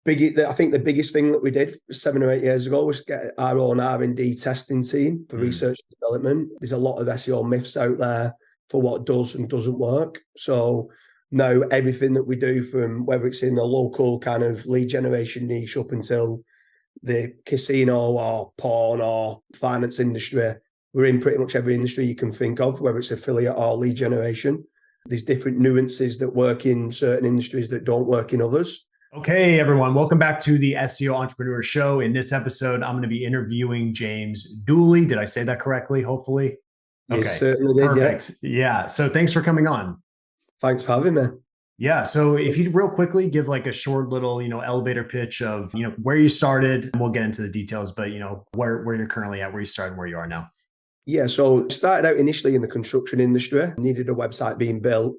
I think the biggest thing that we did 7 or 8 years ago was get our own R&D testing team for research and development. There's a lot of SEO myths out there for what does and doesn't work. So now everything that we do, from whether it's in the local kind of lead generation niche up until the casino or porn or finance industry, we're in pretty much every industry you can think of, whether it's affiliate or lead generation. There's different nuances that work in certain industries that don't work in others. Okay, everyone, welcome back to the SEO Entrepreneur Show. In this episode, I'm going to be interviewing James Dooley. Did I say that correctly, hopefully? Okay, you certainly did, perfect. Yeah, so thanks for coming on. Thanks for having me. Yeah, so if you real quickly give like a short little, elevator pitch of, where you started, and we'll get into the details, but, where you're currently at, where you started, and where you are now. Yeah, so started out initially in the construction industry, needed a website being built.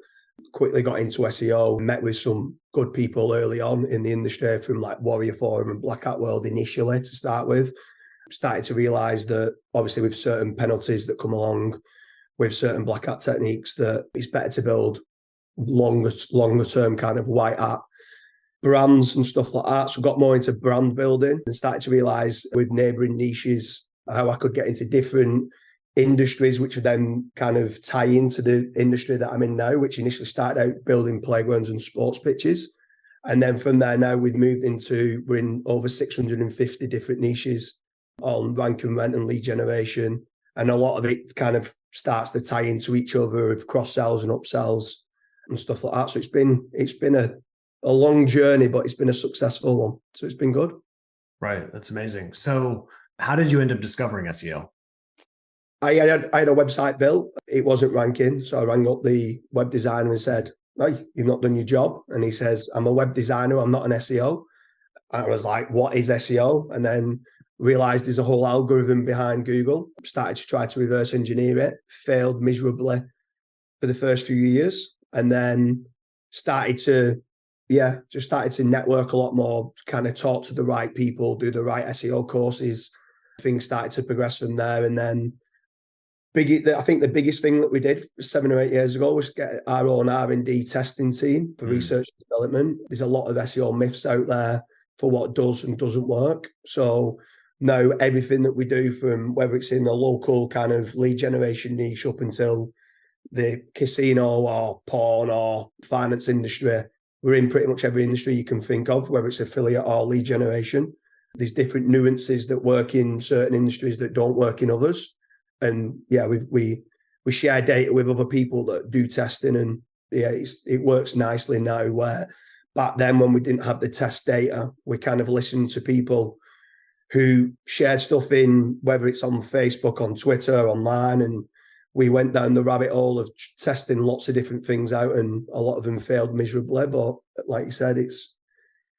Quickly got into SEO, met with some good people early on in the industry from like Warrior Forum and Black Hat World initially to start with. Started to realize that obviously with certain penalties that come along with certain Black Hat techniques, that it's better to build longer term kind of white hat brands and stuff like that. So got more into brand building and started to realize with neighboring niches how I could get into different industries, which would then kind of tie into the industry that I'm in now, which initially started out building playgrounds and sports pitches. And then from there now we're in over 650 different niches on rank and rent and lead generation. And a lot of it kind of starts to tie into each other with cross sells and upsells and stuff like that. So it's been a long journey, but it's been a successful one. So it's been good. Right. That's amazing. So how did you end up discovering SEO? I had a website built. It wasn't ranking. So I rang up the web designer and said, "Hey, you've not done your job." And he says, "I'm a web designer. I'm not an SEO." And I was like, "What is SEO?" And then realized there's a whole algorithm behind Google. Started to try to reverse engineer it. Failed miserably for the first few years. And then started to network a lot more, kind of talk to the right people, do the right SEO courses. Things started to progress from there. And then I think the biggest thing that we did 7 or 8 years ago was get our own R&D testing team for research and development. There's a lot of SEO myths out there for what does and doesn't work. So now everything that we do, from whether it's in the local kind of lead generation niche up until the casino or porn or finance industry, we're in pretty much every industry you can think of, whether it's affiliate or lead generation. There's different nuances that work in certain industries that don't work in others. And yeah, we share data with other people that do testing, and yeah, it works nicely now, where back then when we didn't have the test data, we kind of listened to people who shared stuff in, whether it's on Facebook, on Twitter, online, and we went down the rabbit hole of testing lots of different things out, and a lot of them failed miserably. But like you said, it's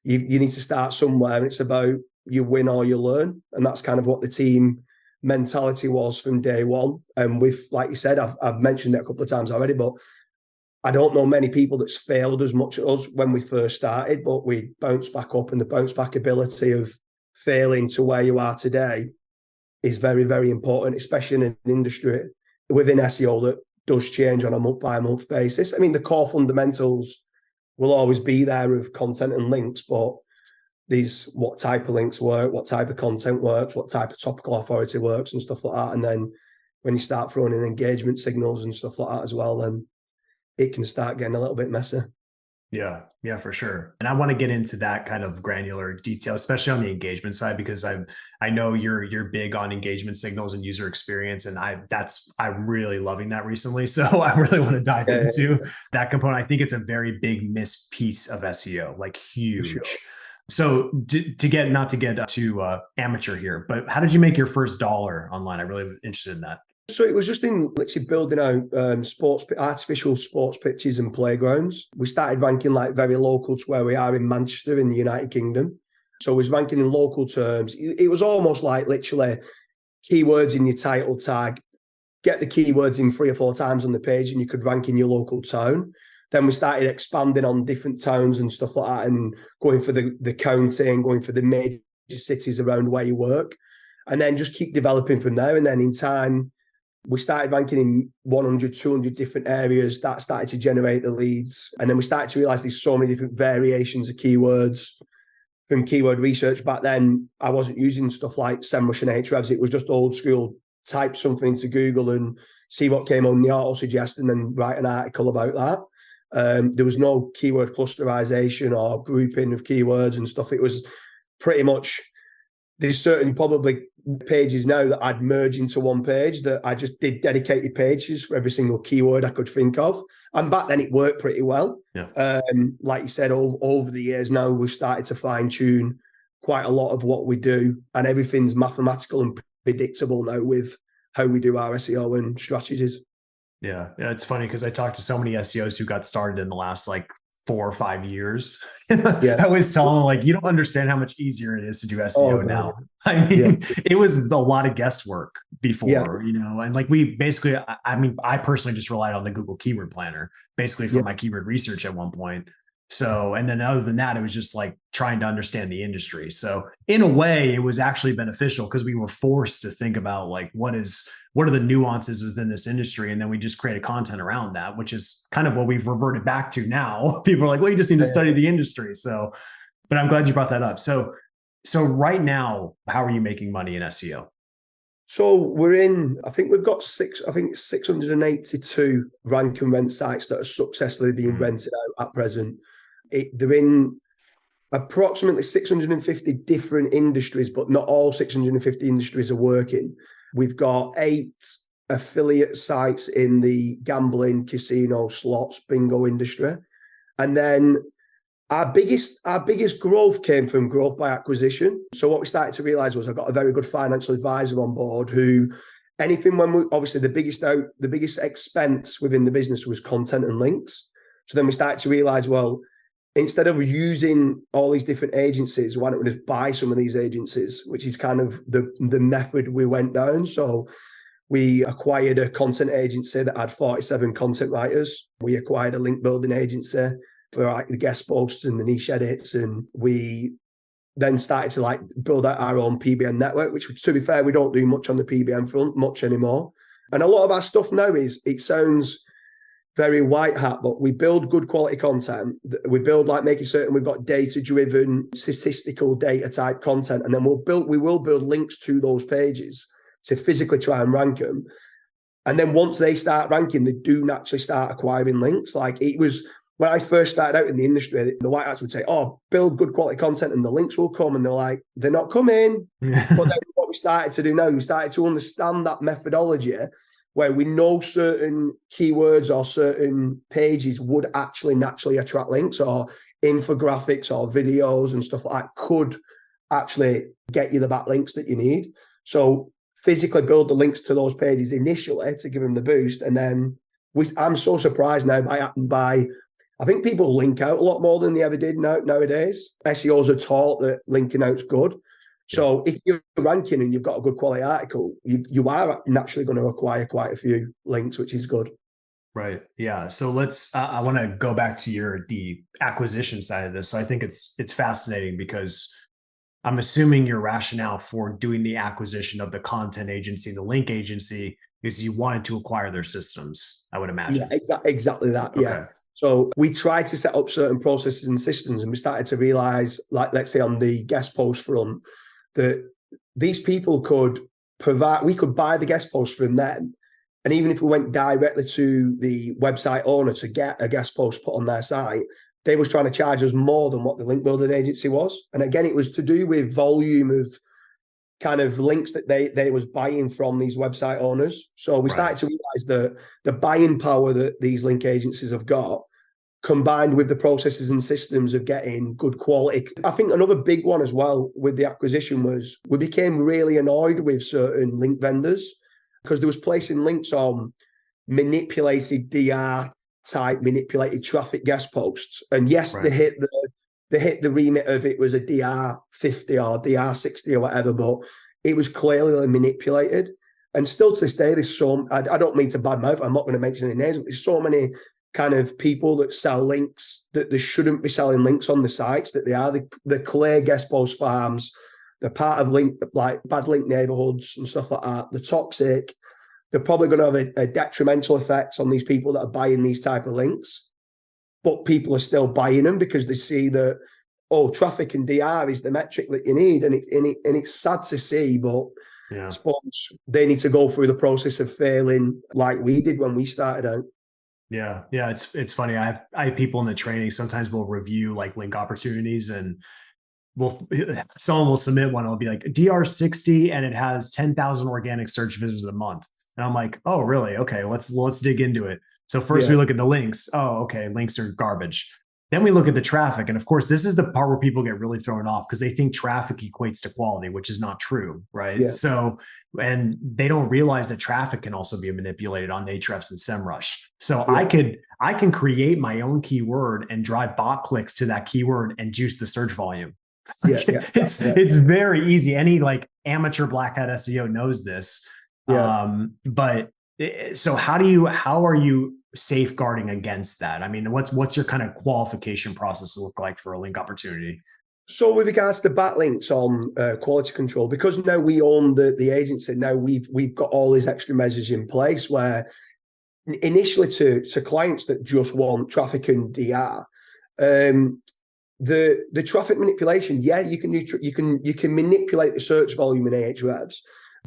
you need to start somewhere, and it's about you win or you learn, and that's kind of what the team mentality was from day one. And with, like you said, I've mentioned it a couple of times already, but I don't know many people that's failed as much as us when we first started, but we bounced back up, and the bounce back ability of failing to where you are today is very, very important, especially in an industry within SEO that does change on a month by month basis. I mean, the core fundamentals will always be there of content and links, but what type of links work, what type of content works, what type of topical authority works and stuff like that. And then when you start throwing in engagement signals and stuff like that as well, then it can start getting a little bit messy. Yeah, for sure. And I want to get into that kind of granular detail, especially on the engagement side, because I know you're big on engagement signals and user experience, and I'm really loving that recently. So I really want to dive into that component. I think it's a very big missed piece of SEO, like huge. Sure. So not to get too amateur here, but how did you make your first dollar online? I'm really interested in that. So it was just in literally building out artificial sports pitches and playgrounds. We started ranking like very local to where we are in Manchester in the United Kingdom. So it was ranking in local terms. It was almost like literally keywords in your title tag, get the keywords in 3 or 4 times on the page and you could rank in your local town. Then we started expanding on different towns and stuff like that, and going for the county and going for the major cities around where you work, and then just keep developing from there. And then in time, we started ranking in 100, 200 different areas. That started to generate the leads. And then we started to realize there's so many different variations of keywords. from keyword research. Back then, I wasn't using stuff like SEMrush and Ahrefs. It was just old school, type something into Google and see what came on the auto suggest and then write an article about that. There was no keyword clusterization or grouping of keywords and stuff. It was pretty much, there's certain probably pages now that I'd merge into one page that I just did dedicated pages for every single keyword I could think of. And back then it worked pretty well. Yeah. Like you said, over the years now, we've started to fine tune quite a lot of what we do, and everything's mathematical and predictable now with how we do our SEO and strategies. Yeah. It's funny because I talked to so many SEOs who got started in the last 4 or 5 years. I always tell them, you don't understand how much easier it is to do SEO now. I mean, it was a lot of guesswork before, and we basically, I personally just relied on the Google Keyword Planner basically for my keyword research at one point. So, and then other than that, it was just trying to understand the industry. So in a way, it was actually beneficial because we were forced to think about what are the nuances within this industry? And then we just created content around that, which is kind of what we've reverted back to now. People are like, well, you just need to study the industry. So, but I'm glad you brought that up. So right now, how are you making money in SEO? So I think we've got 682 rank and rent sites that are successfully being rented out at present. They're in approximately 650 different industries, but not all 650 industries are working. We've got 8 affiliate sites in the gambling, casino, slots, bingo industry. And then our biggest growth came from growth by acquisition. So what we started to realize was I got a very good financial advisor on board who obviously the biggest expense within the business was content and links. So then we started to realize, well, instead of using all these different agencies, why don't we just buy some of these agencies, which is kind of the method we went down. So we acquired a content agency that had 47 content writers. We acquired a link building agency for the guest posts and the niche edits. And we then started to build out our own PBN network, which, to be fair, we don't do much on the PBN front much anymore. And a lot of our stuff now it sounds very white hat, but we build good quality content. We build making certain we've got data-driven, statistical data type content, and then we will build links to those pages to physically try and rank them. And then once they start ranking, they do naturally start acquiring links. It was when I first started out in the industry, the white hats would say, "Oh, build good quality content, and the links will come." And they're like, "They're not coming." But then what we started to do now, we started to understand that methodology, where we know certain keywords or certain pages would actually naturally attract links, or infographics or videos and stuff like that could actually get you the backlinks that you need. So physically build the links to those pages initially to give them the boost. And then I'm so surprised now by I think people link out a lot more than they ever did nowadays. SEOs are taught that linking out's good. So if you're ranking and you've got a good quality article, you are naturally going to acquire quite a few links, which is good. Right. Yeah. So I want to go back to the acquisition side of this. So I think it's fascinating because I'm assuming your rationale for doing the acquisition of the content agency, the link agency, is you wanted to acquire their systems, I would imagine. Yeah, exactly that. Okay. Yeah. So we tried to set up certain processes and systems, and we started to realize, let's say on the guest post front, that these people we could buy the guest post from them. And even if we went directly to the website owner to get a guest post put on their site, they was trying to charge us more than what the link building agency was. And again, it was to do with volume of kind of links that they was buying from these website owners. So we started to realize that the buying power that these link agencies have got, combined with the processes and systems of getting good quality. I think another big one as well with the acquisition was we became really annoyed with certain link vendors because there was placing links on manipulated DR type, manipulated traffic guest posts. And yes, they hit the remit of it was a DR 50 or DR 60 or whatever, but it was clearly manipulated. And still to this day, there's I don't mean to badmouth, I'm not going to mention any names, but there's so many kind of people that sell links that they shouldn't be selling links on the sites that they are. The clear guest post farms, they're part of bad link neighborhoods and stuff like that. They're toxic. They're probably going to have a detrimental effects on these people that are buying these type of links. But people are still buying them because they see that oh, traffic and DR is the metric that you need. And it's sad to see, but I suppose they need to go through the process of failing like we did when we started out. Yeah. Yeah. It's funny. I have people in the training. Sometimes we'll review like link opportunities, and someone will submit one. It'll be like DR60 and it has 10,000 organic search visits a month. And I'm like, oh, really? Okay. Let's dig into it. So first we look at the links. Oh, okay. Links are garbage. Then we look at the traffic. And of course, this is the part where people get really thrown off because they think traffic equates to quality, which is not true, right? Yeah. So, and they don't realize that traffic can also be manipulated on Ahrefs and SEMrush. So I can create my own keyword and drive bot clicks to that keyword and juice the search volume. It's very easy. Any like amateur black hat SEO knows this. But so how are you safeguarding against that? I mean, what's your kind of qualification process look like for a link opportunity? So with regards to backlinks on quality control, because now we own the agency, now we've got all these extra measures in place where initially to clients that just want traffic and DR, the traffic manipulation, you can manipulate the search volume in Ahrefs.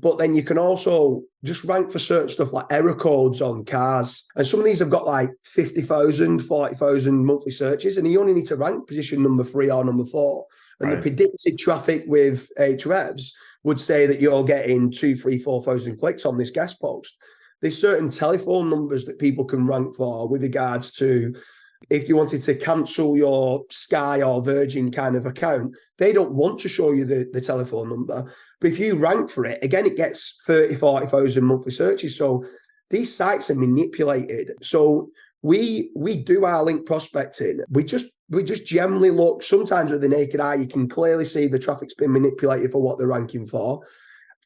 But then you can also just rank for certain stuff like error codes on cars. And some of these have got like 50,000, 40,000 monthly searches, and you only need to rank position number 3 or number 4. And the predicted traffic with Ahrefs would say that you're getting 2, 3, 4,000 clicks on this guest post. There's certain telephone numbers that people can rank for with regards to if you wanted to cancel your Sky or Virgin kind of account, they don't want to show you the telephone number. But if you rank for it, again, it gets 30, 40,000 monthly searches. So these sites are manipulated. So we do our link prospecting. We just generally look, sometimes with the naked eye, you can clearly see the traffic's been manipulated for what they're ranking for.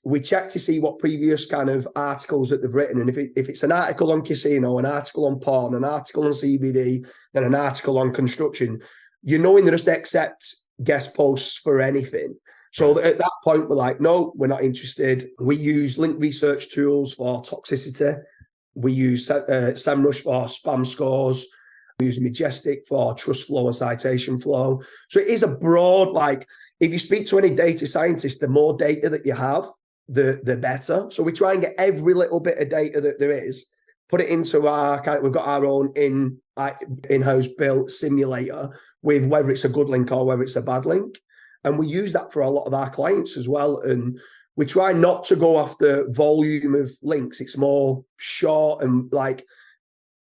We check to see what previous kind of articles that they've written. And if it's an article on casino, an article on porn, an article on CBD, then an article on construction, you're knowing they just accept guest posts for anything. So at that point, we're like, no, we're not interested. We use link research tools for toxicity. We use SEMrush for spam scores. We use Majestic for trust flow and citation flow. So it is a broad, like, if you speak to any data scientist, the more data that you have, the better. So we try and get every little bit of data that there is, put it into we've got our own in-house built simulator with whether it's a good link or whether it's a bad link. And we use that for a lot of our clients as well. And we try not to go after volume of links. It's more short and like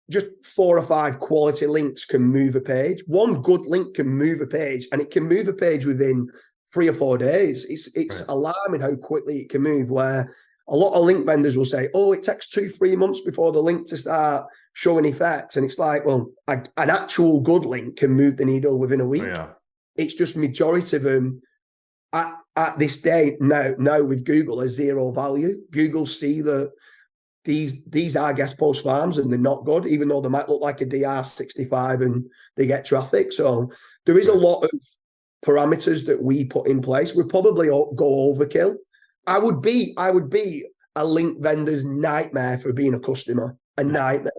just 4 or 5 quality links can move a page. One good link can move a page, and it can move a page within 3 or 4 days. It's alarming how quickly it can move, where a lot of link vendors will say, oh, it takes 2-3 months before the link to start showing effect. And it's like, well, an actual good link can move the needle within a week. It's just majority of them at this day now with Google are zero value. Google see that these are guest post farms and they're not good, even though they might look like a DR65 and they get traffic. So there is a lot of parameters that we put in place. We probably go overkill. I would be a link vendor's nightmare for being a customer, a nightmare.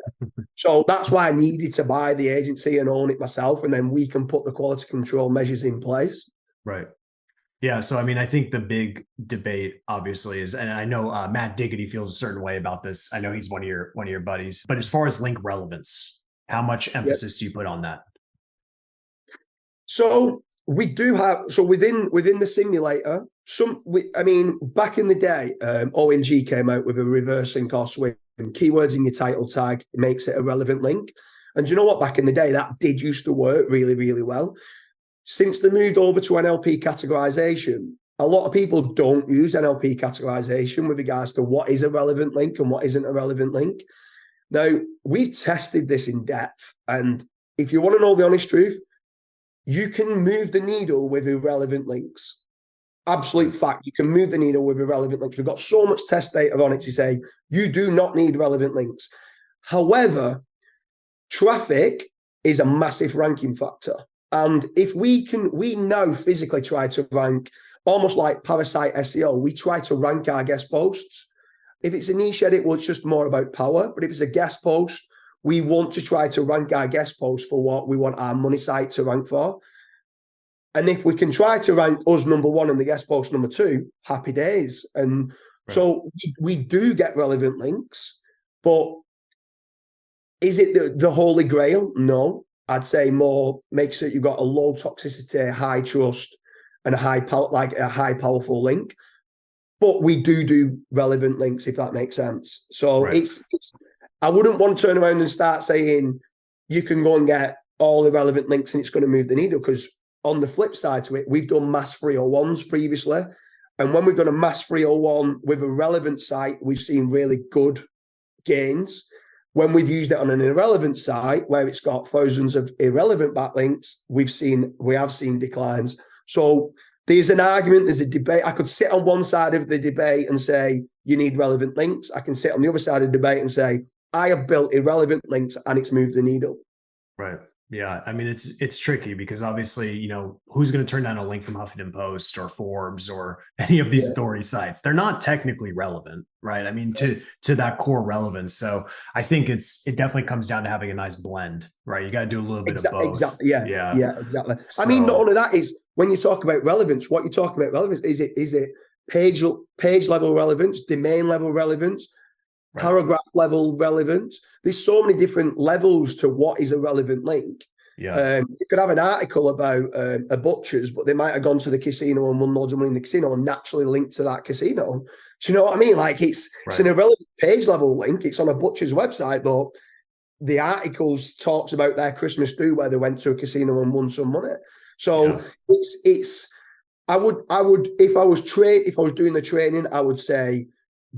So that's why I needed to buy the agency and own it myself, and then we can put the quality control measures in place. Right. Yeah. So, I mean, I think the big debate obviously is, and I know Matt Diggity feels a certain way about this. I know he's one of your buddies, but as far as link relevance, how much emphasis do you put on that? So we do have, so within the simulator, back in the day, ONG came out with a reverse link or swing. Keywords in your title tag makes it a relevant link. And do you know what? Back in the day, that did used to work really, really well. Since they moved over to NLP categorization, a lot of people don't use NLP categorization with regards to what is a relevant link and what isn't a relevant link. Now, we've tested this in depth. And if you want to know the honest truth, you can move the needle with irrelevant links. Absolute fact. You can move the needle with irrelevant links. We've got so much test data on it to say you do not need relevant links. However, traffic is a massive ranking factor. And if we now physically try to rank, almost like parasite SEO, we try to rank our guest posts. If it's a niche edit, well, it's just more about power. But if it's a guest post, we want to try to rank our guest posts for what we want our money site to rank for. And if we can try to rank us number one and the guest post number two, happy days. And so we do get relevant links, but is it the holy grail? No. I'd say more make sure you've got a low toxicity, high trust, and a high powerful link. But we do relevant links, if that makes sense. So it's I wouldn't want to turn around and start saying you can go and get all the relevant links and it's going to move the needle, because on the flip side to it, we've done mass 301s previously. And when we've done a mass 301 with a relevant site, we've seen really good gains. When we've used it on an irrelevant site where it's got thousands of irrelevant backlinks, we have seen declines. So there's an argument, there's a debate. I could sit on one side of the debate and say, you need relevant links. I can sit on the other side of the debate and say, I have built irrelevant links and it's moved the needle. Right. Yeah. I mean, it's tricky because obviously, who's going to turn down a link from Huffington Post or Forbes or any of these authority sites? They're not technically relevant, right? I mean, to that core relevance. So I think it definitely comes down to having a nice blend, right? You got to do a little bit of both. Exactly. Yeah, exactly. So, I mean, not only that is when you talk about relevance, what you're talking about relevance, is it page level relevance, domain level relevance, paragraph level relevance? There's so many different levels to what is a relevant link. You could have an article about a butcher's, but they might have gone to the casino and won loads of money in the casino and naturally linked to that casino. Do you know what I mean? Like it's an irrelevant page level link. It's on a butcher's website, but the articles talks about their Christmas do where they went to a casino and won some money. So I would if I was doing the training, I would say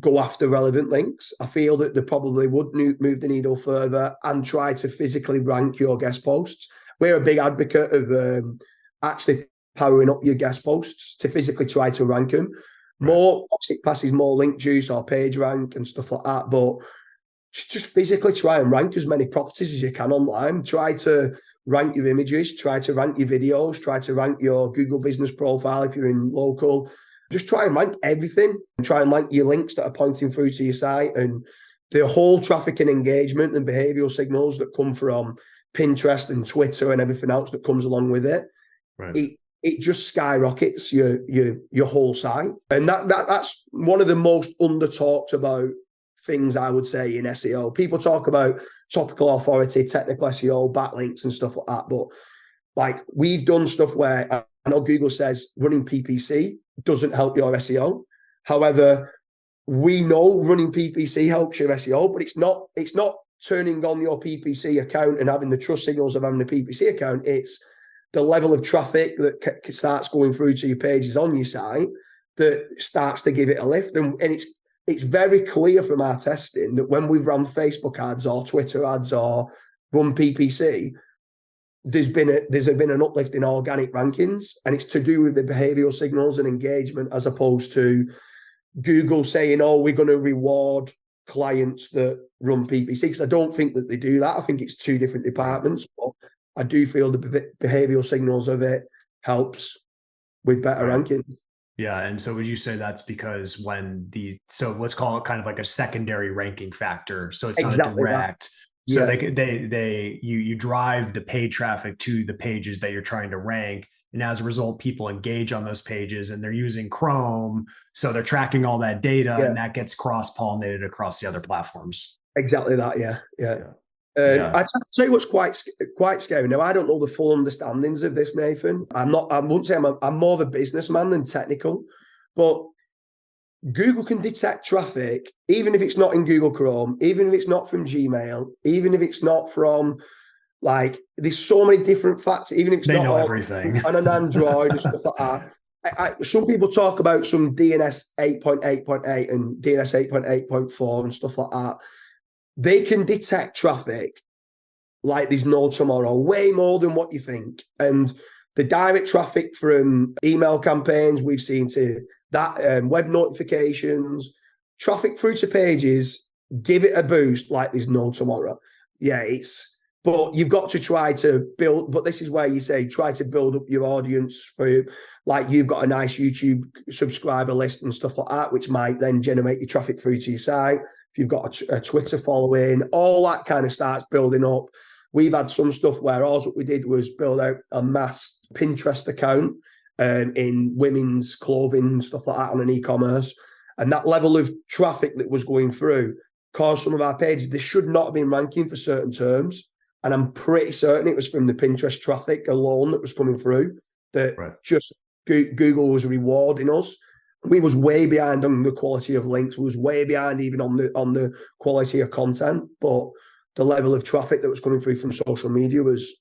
go after relevant links. I feel that they probably would move the needle further and try to physically rank your guest posts. We're a big advocate of actually powering up your guest posts to physically try to rank them. More, obviously, it passes more link juice or page rank and stuff like that, but just physically try and rank as many properties as you can online. Try to rank your images, try to rank your videos, try to rank your Google business profile if you're in local. Just try and rank everything and try and rank your links that are pointing through to your site, and the whole traffic and engagement and behavioral signals that come from Pinterest and Twitter and everything else that comes along with it. It just skyrockets your whole site. And that's one of the most under talked about things, I would say, in SEO. People talk about topical authority, technical SEO, backlinks and stuff like that. But like we've done stuff where I know Google says running PPC doesn't help your SEO. However, we know running PPC helps your SEO, but it's not turning on your PPC account and having the trust signals of having a PPC account. It's the level of traffic that starts going through to your pages on your site that starts to give it a lift. And it's very clear from our testing that when we've run Facebook ads or Twitter ads or run PPC, there's been an uplift in organic rankings, and it's to do with the behavioral signals and engagement, as opposed to Google saying, oh, we're going to reward clients that run PPC, because I don't think that they do that. I think it's two different departments, but I do feel the behavioral signals of it helps with better rankings. Yeah. And so would you say that's because so let's call it kind of like a secondary ranking factor. So it's not a direct. So you drive the paid traffic to the pages that you're trying to rank. And as a result, people engage on those pages and they're using Chrome. So they're tracking all that data and that gets cross-pollinated across the other platforms. Exactly that. Yeah. I tell you what's quite scary. Now, I don't know the full understandings of this, Nathan. I wouldn't say I'm more of a businessman than technical, but Google can detect traffic, even if it's not in Google Chrome, even if it's not from Gmail, even if it's not from, like, there's so many different facts, even if it's not everything on an Android and stuff like that. Some people talk about some DNS 8.8.8 and DNS 8.8.4 and stuff like that. They can detect traffic like there's no tomorrow, way more than what you think. And the direct traffic from email campaigns we've seen to that, web notifications, traffic through to pages, give it a boost like there's no tomorrow. Yeah, but you've got to try to build, but this is where you say, try to build up your audience for, like, you've got a nice YouTube subscriber list and stuff like that, which might then generate your traffic through to your site. If you've got a Twitter following, all that kind of starts building up. We've had some stuff where all what we did was build out a mass Pinterest account in women's clothing, stuff like that on an e-commerce. And that level of traffic that was going through caused some of our pages, they should not have been ranking for certain terms. And I'm pretty certain it was from the Pinterest traffic alone that was coming through that just Google was rewarding us. We was way behind on the quality of links. We was way behind even on the quality of content. But the level of traffic that was coming through from social media was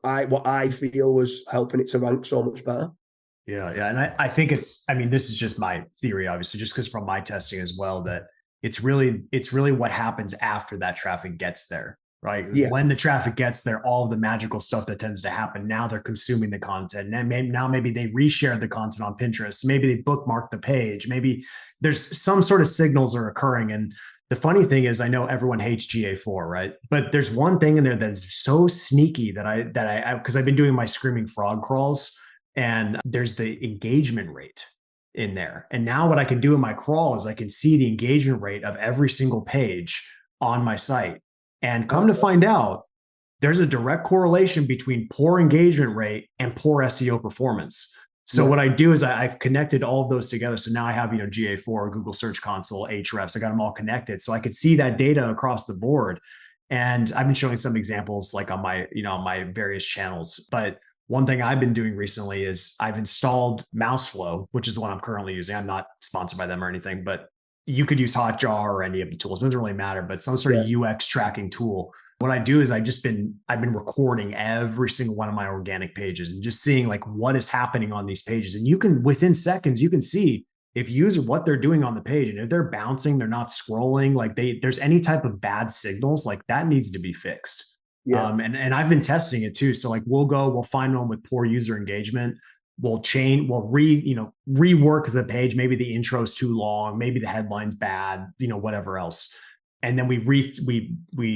what I feel was helping it to rank so much better. Yeah. And I think this is just my theory, obviously, just because from my testing as well, that it's really what happens after that traffic gets there. Right. Yeah. When the traffic gets there, all of the magical stuff that tends to happen. Now they're consuming the content. And maybe they reshare the content on Pinterest. Maybe they bookmark the page. Maybe there's some sort of signals are occurring. And the funny thing is, I know everyone hates GA4, right? But there's one thing in there that's so sneaky that I because I've been doing my screaming frog crawls, and there's the engagement rate in there. And now what I can do in my crawl is I can see the engagement rate of every single page on my site. And come to find out, there's a direct correlation between poor engagement rate and poor SEO performance. So what I do is I've connected all of those together. So now I have, GA4, Google Search Console, Ahrefs. I got them all connected. So I could see that data across the board. And I've been showing some examples like on my, on my various channels. But one thing I've been doing recently is I've installed Mouseflow, which is the one I'm currently using. I'm not sponsored by them or anything, but you could use Hotjar or any of the tools. It doesn't really matter, but some sort of UX tracking tool. What I do is I've been recording every single one of my organic pages and just seeing like what is happening on these pages. And you can, within seconds, you can see if users, what they're doing on the page. And if they're bouncing, they're not scrolling, like there's any type of bad signals, like that needs to be fixed. Yeah. And I've been testing it too. So like we'll find one with poor user engagement. We'll rework the page. Maybe the intro is too long. Maybe the headline's bad, whatever else. And then we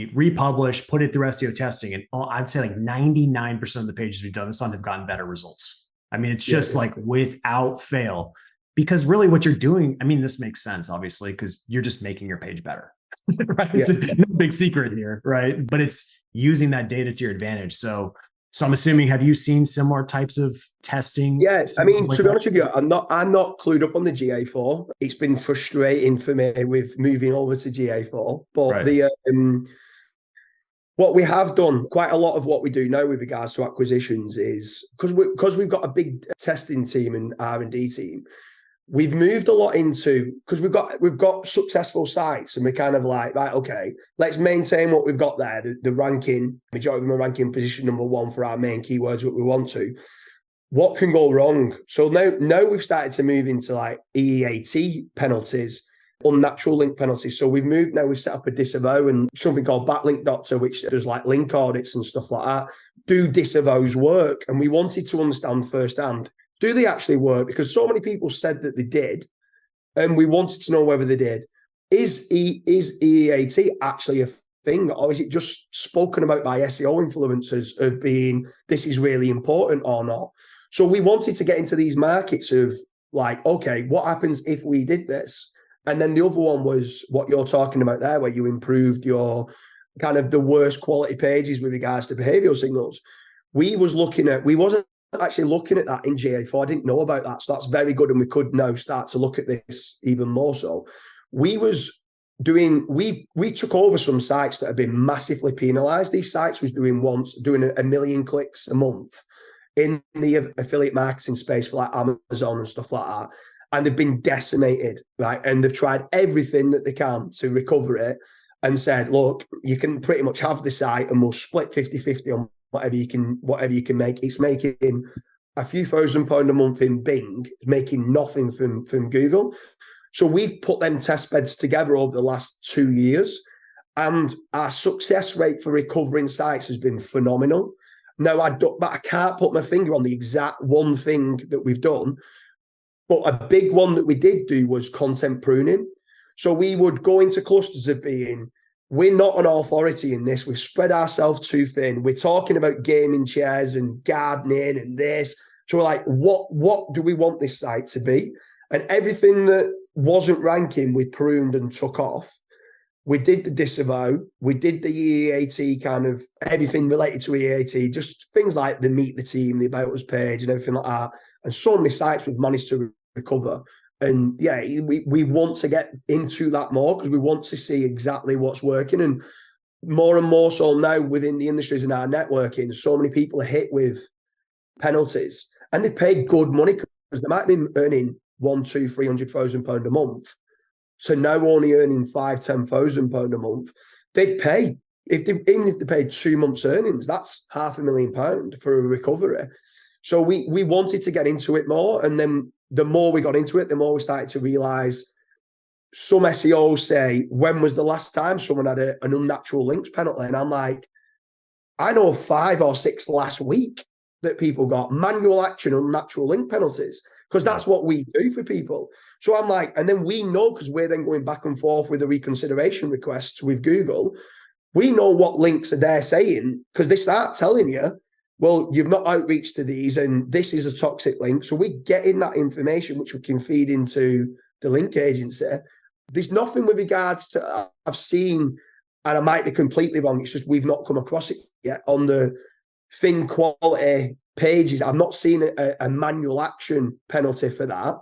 republish, put it through SEO testing. And I'd say like 99% of the pages we've done this on have gotten better results. I mean, it's just like without fail, because really what you're doing, this makes sense, obviously, because you're just making your page better, right? It's no big secret here, right? But it's using that data to your advantage. So I'm assuming, have you seen similar types of testing? Yeah, to be honest with you, I'm not clued up on the GA4. It's been frustrating for me with moving over to GA4. But what we have done, quite a lot of what we do now with regards to acquisitions is because we've got a big testing team and R&D team. We've moved a lot into, because we've got successful sites, and we're kind of like, right, okay, let's maintain what we've got there. The ranking, majority of them are ranking position number 1 for our main keywords that we want to. What can go wrong? So now we've started to move into like EEAT penalties, unnatural link penalties. So we've set up a disavow and something called Backlink Doctor, which does like link audits and stuff like that. Do disavows work? And we wanted to understand firsthand, do they actually work? Because so many people said that they did, and we wanted to know whether they did. Is EEAT actually a thing, or is it just spoken about by SEO influencers of being, this is really important or not? So we wanted to get into these markets of like, okay, what happens if we did this? And then the other one was what you're talking about there, where you improved your kind of the worst quality pages with regards to behavioral signals. We wasn't actually looking at that in GA4. I didn't know about that. So that's very good. And we could now start to look at this even more so. We took over some sites that have been massively penalized. These sites was doing 1 million clicks a month in the affiliate marketing space for like Amazon and stuff like that. And they've been decimated, right? And they've tried everything that they can to recover it and said, look, you can pretty much have the site and we'll split 50-50 on whatever you can make. It's making a few £1,000 a month in Bing, making nothing from Google. So we've put them test beds together over the last 2 years, and our success rate for recovering sites has been phenomenal. Now, but I can't put my finger on the exact one thing that we've done, but a big one that we did do was content pruning. So we would go into clusters of being, we're not an authority in this. We've spread ourselves too thin. We're talking about gaming chairs and gardening and this. So we're like, what do we want this site to be? And everything that wasn't ranking, we pruned and took off. we did the disavow, we did the EAT, kind of everything related to EAT, just things like the meet the team, the about us page and everything like that. And so many sites we've managed to recover. And yeah, we want to get into that more because we want to see exactly what's working. And more so now within the industries and our networking, so many people are hit with penalties and they pay good money because they might be earning £100,000, £300,000 a month. So now only earning £5,000-10,000 a month, they'd pay even if they paid 2 months' earnings. That's £500,000 for a recovery. So we wanted to get into it more, and then the more we got into it, the more we started to realize some SEOs say, when was the last time someone had an unnatural links penalty? And I'm like, I know 5 or 6 last week that people got manual action unnatural link penalties, because that's what we do for people. So I'm like, and then we know, because we're then going back and forth with the reconsideration requests with Google, we know what links are they saying, because they start telling you, well, you've not outreached to these and this is a toxic link. So we get in that information, which we can feed into the link agency. There's nothing with regards to, I've seen, and I might be completely wrong, it's just we've not come across it yet on the thin quality pages. I've not seen a manual action penalty for that.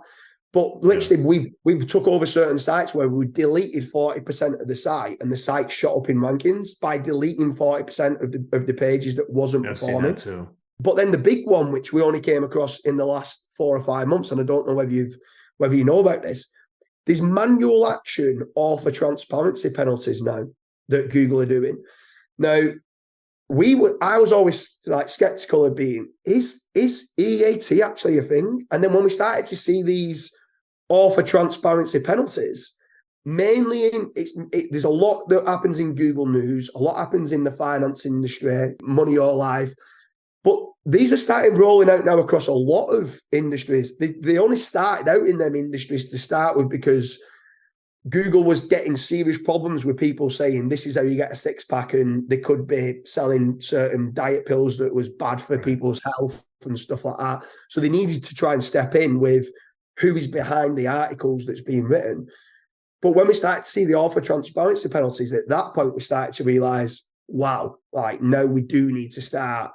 But literally, we've took over certain sites where we deleted 40% of the site, and the site shot up in rankings by deleting 40% of the pages that wasn't performing. Seen that too. But then the big one, which we only came across in the last 4 or 5 months, and I don't know whether you know about this, there's manual action or for transparency penalties now that Google are doing. Now, I was always like skeptical of being, is EAT actually a thing? And then when we started to see these offer transparency penalties, mainly there's a lot that happens in Google News, a lot happens in the finance industry, Money or Life, but these are starting rolling out now across a lot of industries. They only started out in them industries to start with because Google was getting serious problems with people saying this is how you get a 6-pack, and they could be selling certain diet pills that was bad for people's health and stuff like that. So they needed to try and step in with who is behind the articles that's being written. But when we started to see the offer transparency penalties, at that point we started to realize, wow, like no, we do need to start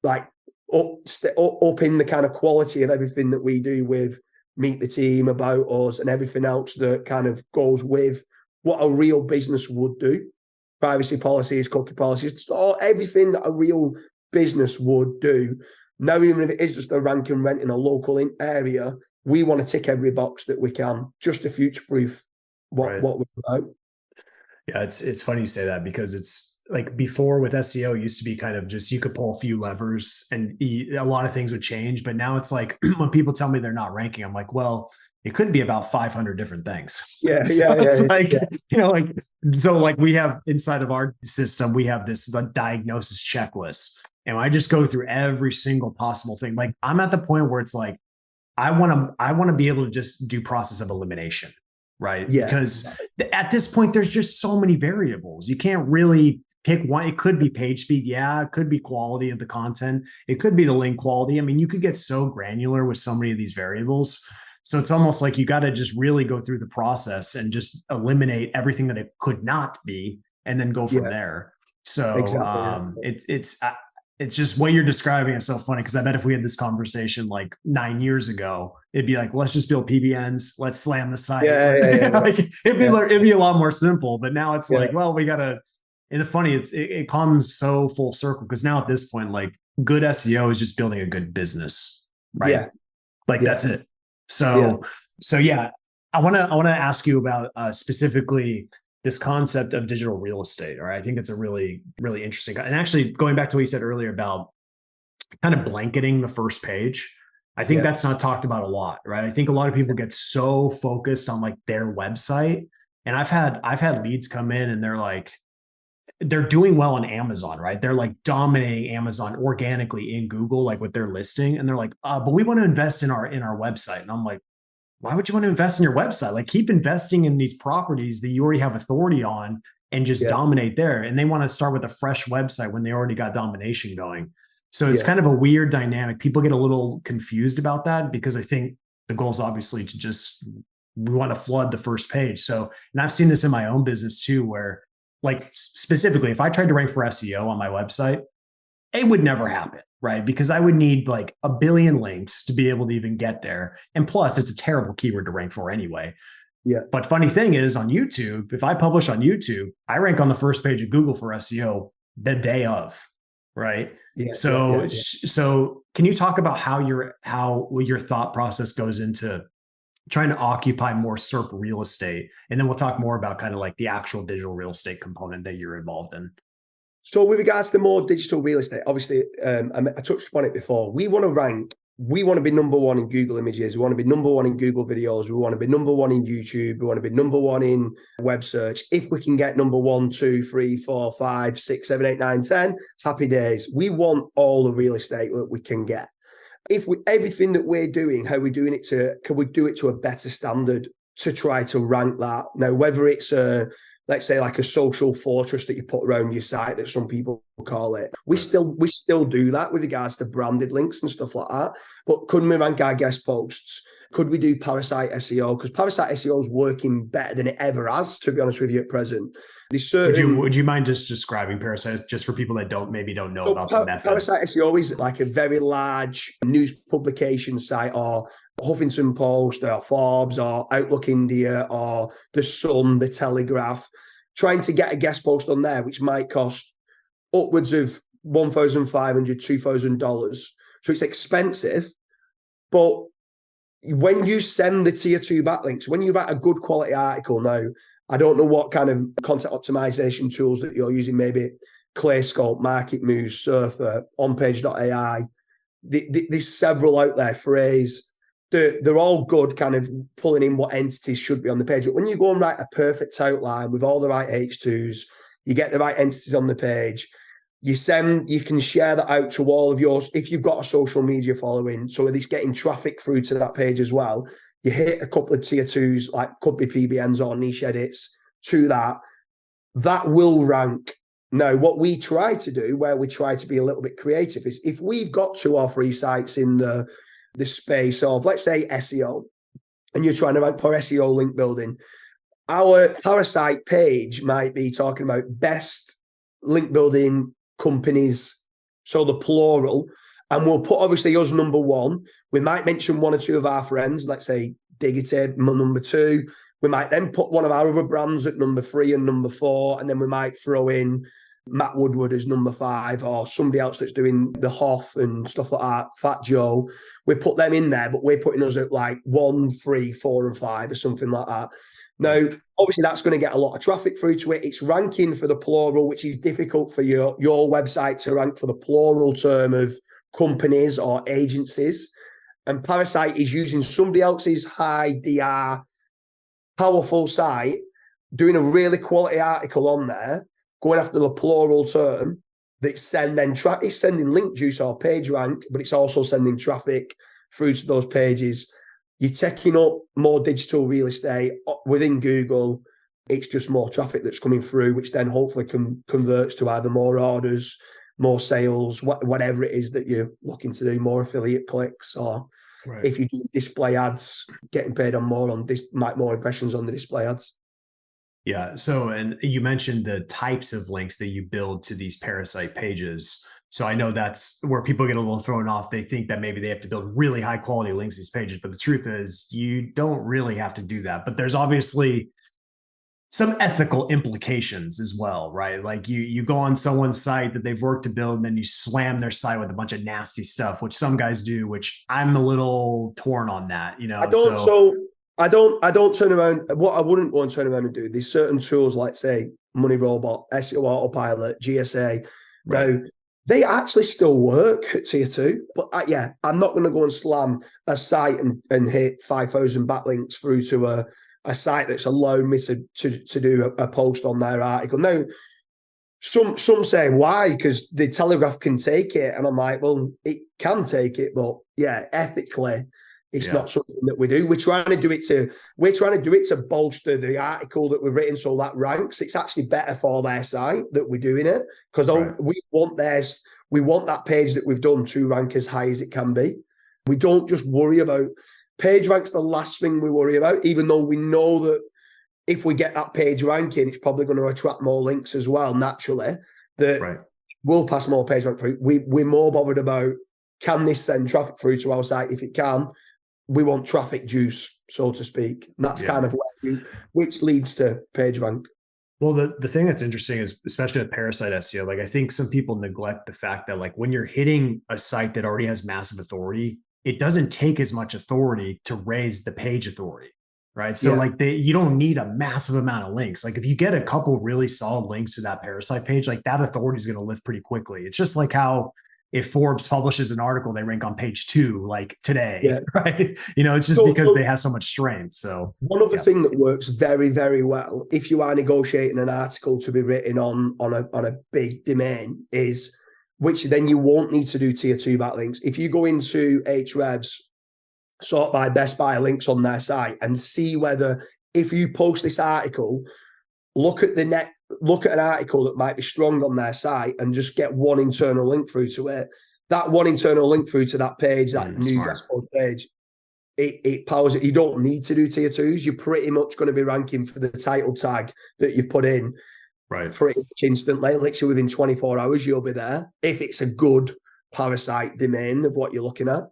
like up in the kind of quality of everything that we do with Meet the Team, About Us, and everything else that kind of goes with what a real business would do. Privacy policies, cookie policies, everything that a real business would do. Now, even if it is just a rank and rent in a local area, we want to tick every box that we can just to future-proof what we're about. Yeah, it's funny you say that, because it's like before with SEO, it used to be kind of just you could pull a few levers and a lot of things would change. But now it's like when people tell me they're not ranking, I'm like, well, it could be about 500 different things. So like we have inside of our system, we have this diagnosis checklist, and I just go through every single possible thing. Like I'm at the point where it's like, I want to be able to just do process of elimination, right? Yeah. Because at this point, there's just so many variables. You can't really pick one. It could be page speed. Yeah. It could be quality of the content. It could be the link quality. I mean, you could get so granular with so many of these variables. So it's almost like you got to just really go through the process and just eliminate everything that it could not be, and then go from there. So exactly. It's just what you're describing is so funny, because I bet if we had this conversation like 9 years ago, it'd be like, let's just build PBNs, let's slam the site. Like, it'd be a lot more simple. But now it's like, well, we gotta. And the funny, it comes so full circle, because now at this point, like good SEO is just building a good business, right? Yeah, that's it. So I want to ask you about specifically this concept of digital real estate. All right. I think it's a really, really interesting. And actually going back to what you said earlier about kind of blanketing the first page, I think that's not talked about a lot, right? I think a lot of people get so focused on like their website. And I've had leads come in and they're doing well on Amazon, right? They're like dominating Amazon organically in Google, like with their listing. And they're like, but we want to invest in our website. And I'm like, why would you want to invest in your website? Like keep investing in these properties that you already have authority on and just dominate there. And they want to start with a fresh website when they already got domination going. So it's kind of a weird dynamic. People get a little confused about that, because I think the goal is obviously to just we want to flood the first page. So, and I've seen this in my own business too, where like specifically, if I tried to rank for SEO on my website, it would never happen, right? Because I would need like a billion links to be able to even get there. And plus, it's a terrible keyword to rank for anyway. Yeah. But funny thing is on YouTube, if I publish on YouTube, I rank on the first page of Google for SEO the day of, right? Yeah. So can you talk about how your thought process goes into trying to occupy more SERP real estate? And then we'll talk more about kind of like the actual digital real estate component that you're involved in. So with regards to more digital real estate, obviously, I touched upon it before. We want to rank. We want to be number one in Google Images. We want to be number one in Google Videos. We want to be number one in YouTube. We want to be number one in web search. If we can get number 1, 2, 3, 4, 5, 6, 7, 8, 9, 10, happy days. We want all the real estate that we can get. If everything that we're doing, how we're doing it can we do it to a better standard to try to rank that? Now, whether it's let's say like a social fortress that you put around your site that some people call it. We still do that with regards to branded links and stuff like that. But couldn't we rank our guest posts? Could we do parasite SEO? Because parasite SEO is working better than it ever has, to be honest with you, at present. Would you mind just describing parasite just for people that don't know about the method? Parasite SEO is like a very large news publication site, or Huffington Post or Forbes or Outlook India or The Sun, The Telegraph, trying to get a guest post on there, which might cost upwards of $1,500, $2,000. So it's expensive. But when you send the tier 2 backlinks, when you write a good quality article now, I don't know what kind of content optimization tools that you're using, maybe ClayScope, Market Moves, Surfer, onpage.ai. There's several out there, Phrase. They're all good, kind of pulling in what entities should be on the page. But when you go and write a perfect outline with all the right H2s, you get the right entities on the page, you can share that out to all of yours. If you've got a social media following, so it's getting traffic through to that page as well, you hit a couple of tier 2s, like could be PBNs or niche edits to that will rank. Now, what we try to do, where we try to be a little bit creative, is if we've got 2 or 3 sites in the space of, let's say, SEO, and you're trying to rank for SEO link building, our parasite page might be talking about best link building companies, so the plural, and we'll put obviously us number 1. We might mention 1 or 2 of our friends, let's say Diggity, number 2. We might then put one of our other brands at number 3 and number 4, and then we might throw in Matt Woodward as number 5, or somebody else that's doing the Hoff and stuff like that, Fat Joe. We put them in there, but we're putting us at like 1, 3, 4, and 5 or something like that. Now, obviously, that's going to get a lot of traffic through to it. It's ranking for the plural, which is difficult for your website to rank for the plural term of companies or agencies. And Parasite is using somebody else's high DR, powerful site, doing a really quality article on there, going after the plural term, that's it's sending link juice or page rank, but it's also sending traffic through to those pages. You're taking up more digital real estate within Google. It's just more traffic that's coming through, which then hopefully converts to either more orders, more sales, whatever it is that you're looking to do, more affiliate clicks, or if you do display ads, getting paid on more impressions on the display ads. Yeah. So, and you mentioned the types of links that you build to these parasite pages. So I know that's where people get a little thrown off. They think that maybe they have to build really high quality links to these pages, but the truth is you don't really have to do that. But there's obviously some ethical implications as well, right? Like you go on someone's site that they've worked to build, and then you slam their site with a bunch of nasty stuff, which some guys do, which I'm a little torn on that, I don't turn around. What I wouldn't go and turn around and do, there's certain tools like, say, Money Robot, SEO Autopilot, GSA. Right. Now, they actually still work at tier 2, but I'm not going to go and slam a site and hit 5,000 backlinks through to a site that's allowed me to do a post on their article. Now, some say why, because the Telegraph can take it, and I'm like, well, it can take it, but ethically, it's not something that we do. We're trying to do it to bolster the article that we've written, so that ranks. It's actually better for their site that we're doing it, because we want that page that we've done to rank as high as it can be. We don't just worry about page rank's the last thing we worry about, even though we know that if we get that page ranking, it's probably going to attract more links as well, naturally, that will pass more page rank through. We're more bothered about, can this send traffic through to our site? If it can, we want traffic juice, so to speak. And that's kind of which leads to page rank. Well, the thing that's interesting is, especially with parasite SEO, like I think some people neglect the fact that like when you're hitting a site that already has massive authority, it doesn't take as much authority to raise the page authority, right? So like you don't need a massive amount of links. Like if you get a couple really solid links to that parasite page, like that authority is going to lift pretty quickly. It's just like how if Forbes publishes an article, they rank on page 2, like today, right? You know, it's just because they have so much strength. So one other thing that works very, very well, if you are negotiating an article to be written on a big domain, is, which then you won't need to do tier 2 backlinks. If you go into Ahrefs, sort by best buy links on their site and see whether, if you post this article, look at an article that might be strong on their site and just get one internal link through to it. That one internal link through to that page, that new dashboard page, it powers it. You don't need to do tier 2s. You're pretty much going to be ranking for the title tag that you've put in pretty much instantly. Literally within 24 hours, you'll be there if it's a good parasite domain of what you're looking at.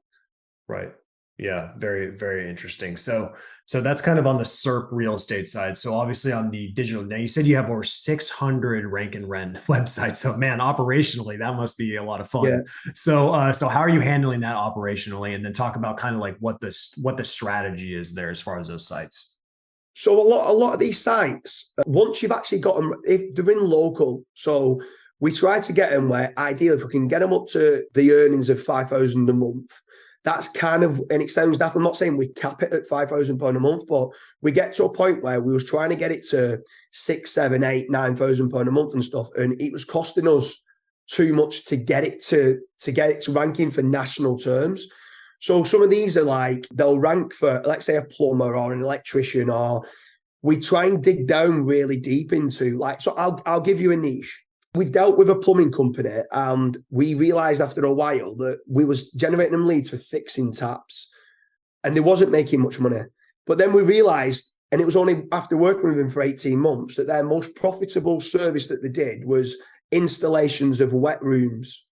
Right. Yeah, very, very interesting. So that's kind of on the SERP real estate side. So obviously on the digital, now you said you have over 600 rank and rent websites. So man, operationally, that must be a lot of fun. Yeah. So how are you handling that operationally? And then talk about kind of like what the strategy is there as far as those sites. So a lot of these sites, once you've actually got them, if they're in local, so we try to get them where ideally if we can get them up to the earnings of 5,000 a month, that's kind of, and it sounds daft, I'm not saying we cap it at £5,000 a month, but we get to a point where we was trying to get it to 6, 7, 8, £9,000 a month and stuff, and it was costing us too much to get it to ranking for national terms. So some of these are like, they'll rank for, let's say, a plumber or an electrician, or we try and dig down really deep into, like, so I'll give you a niche. We dealt with a plumbing company and we realized after a while that we was generating them leads for fixing taps and they wasn't making much money. But then we realized, and it was only after working with them for 18 months, that their most profitable service that they did was installations of wet rooms.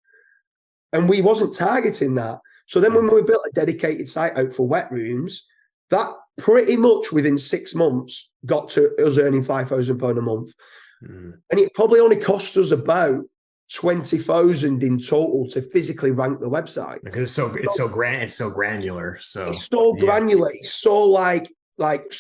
And we wasn't targeting that. So then when we built a dedicated site out for wet rooms, that pretty much within 6 months got to us earning £5,000 a month. And it probably only cost us about 20,000 in total to physically rank the website. Because it's so granular. So it's so granular. It's so like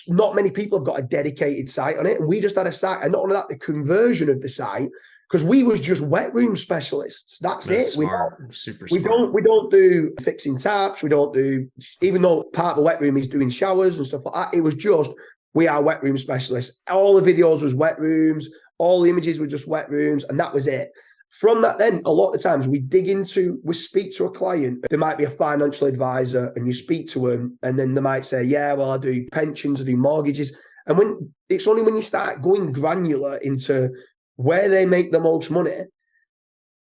not many people have got a dedicated site on it. And we just had a site, and not only that, the conversion of the site, because we was just wet room specialists. That's it. Smart. Super we smart. We don't do fixing taps. We don't do, even though part of the wet room is doing showers and stuff like that. It was just, we are wet room specialists. All the videos was wet rooms. All the images were just wet rooms, and that was it. From that, then a lot of the times we speak to a client. There might be a financial advisor, and you speak to them, and then they might say, "Yeah, well, I do pensions, I do mortgages." And when it's only when you start going granular into where they make the most money,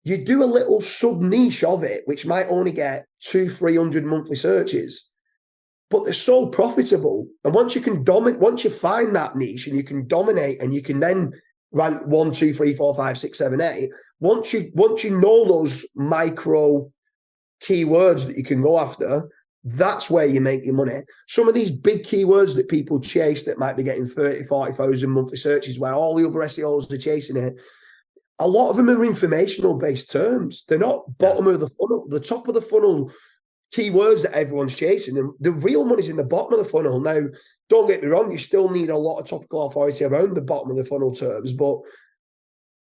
you do a little sub niche of it, which might only get 200-300 monthly searches, but they're so profitable. And once you find that niche and you can dominate, and you can then rank 1, 2, 3, 4, 5, 6, 7, 8. Once you know those micro keywords that you can go after, that's where you make your money. Some of these big keywords that people chase that might be getting 30, 40,000 monthly searches, where all the other SEOs are chasing it, a lot of them are informational based terms. They're not bottom of the funnel, the top of the funnel keywords that everyone's chasing. And the real money's in the bottom of the funnel. Now, don't get me wrong, you still need a lot of topical authority around the bottom of the funnel terms, but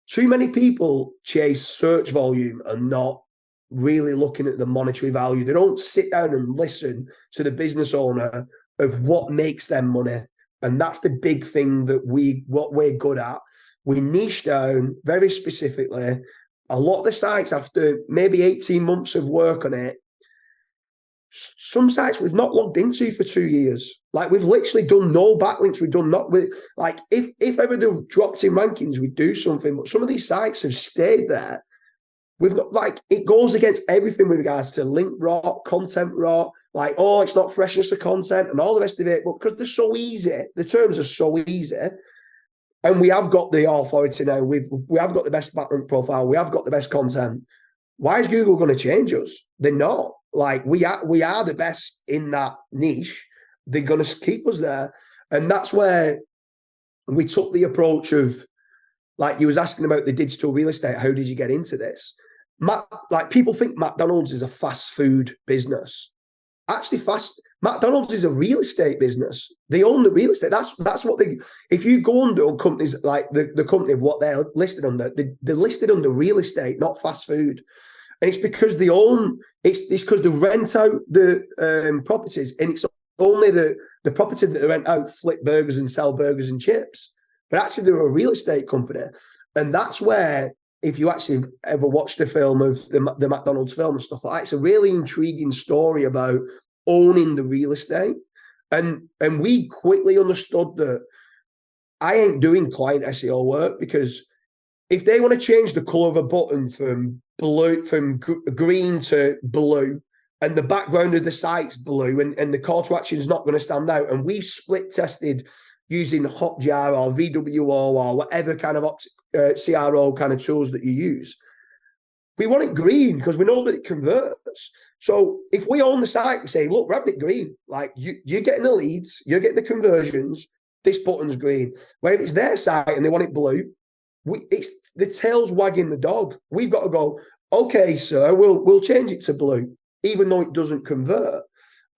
too many people chase search volume and not really looking at the monetary value. They don't sit down and listen to the business owner of what makes them money. And that's the big thing that what we're good at. We niche down very specifically. A lot of the sites, after maybe 18 months of work on it, some sites we've not logged into for 2 years. Like, we've literally done no backlinks. We've done not with, like, if ever they dropped in rankings, we'd do something. But some of these sites have stayed there We've got like, it goes against everything with regards to link rot, content rot, like, oh, it's not freshness of content and all the rest of it. But because they're so easy, the terms are so easy. And we have got the authority now. We have got the best backlink profile. We have got the best content. Why is Google going to change us? They're not. Like, we are the best in that niche. They're going to keep us there. And that's where we took the approach of, like you was asking about the digital real estate. How did you get into this? Like, people think McDonald's is a fast food business. Actually, McDonald's is a real estate business. They own the real estate. That's what they. If you go under companies like the company of what they're listed under, they're listed under real estate, not fast food. And it's because they own. It's because they rent out the properties, and it's only the property that they rent out flip burgers and sell burgers and chips. But actually, they're a real estate company, and that's where, if you actually ever watched the film of the McDonald's film and stuff like that, it's a really intriguing story about owning the real estate. And we quickly understood that I ain't doing client SEO work, because if they want to change the color of a button from green to blue, and the background of the site's blue, and the call to action is not going to stand out, and we've split tested using Hotjar or VWO or whatever kind of CRO kind of tools that you use, we want it green because we know that it converts. So if we own the site, we say, look, we're having it green. Like, you're getting the leads, you're getting the conversions, this button's green. Where if it's their site and they want it blue, it's the tail's wagging the dog. We've got to go, okay, sir, we'll change it to blue, even though it doesn't convert.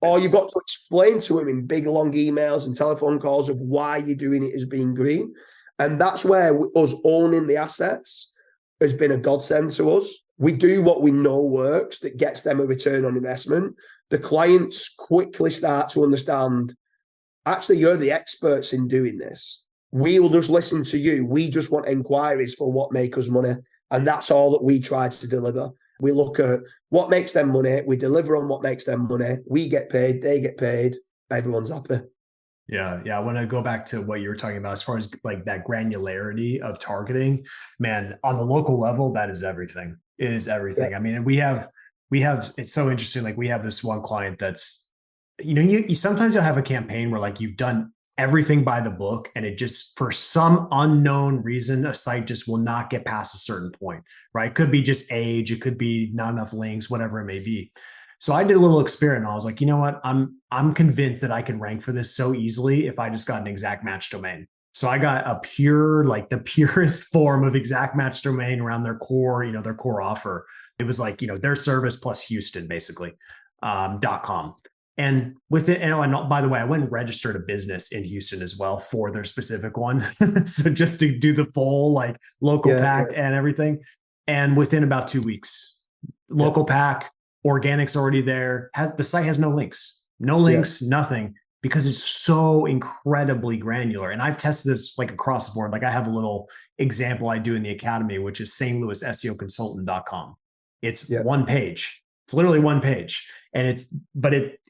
Or you've got to explain to them in big, long emails and telephone calls of why you're doing it as being green. And that's where us owning the assets has been a godsend to us. We do what we know works that gets them a return on investment. The clients quickly start to understand, actually, you're the experts in doing this. We'll just listen to you. We just want inquiries for what make us money. And that's all that we try to deliver. We look at what makes them money. We deliver on what makes them money. We get paid. They get paid. Everyone's happy. Yeah. I want to go back to what you were talking about as far as like that granularity of targeting. Man, on the local level, that is everything. It is everything. Yeah. I mean, we have, it's so interesting. Like, we have this one client that's, you sometimes you'll have a campaign where like you've done everything by the book, and it just, for some unknown reason, a site just will not get past a certain point, right? It could be just age, it could be not enough links, whatever it may be. So I did a little experiment. I was like, you know what? I'm convinced that I can rank for this so easily if I just got an exact match domain. So I got a pure, like the purest form of exact match domain around their core, their core offer. It was like, their service plus Houston, basically, .com. And with it, and by the way, I went and registered a business in Houston as well for their specific one. So just to do the full like local pack and everything. And within about 2 weeks, local pack, organic's already there. The site has no links, nothing, because it's so incredibly granular. And I've tested this like across the board. Like, I have a little example I do in the academy, which is stlouisseoconsultant.com. It's one page. It's literally one page. And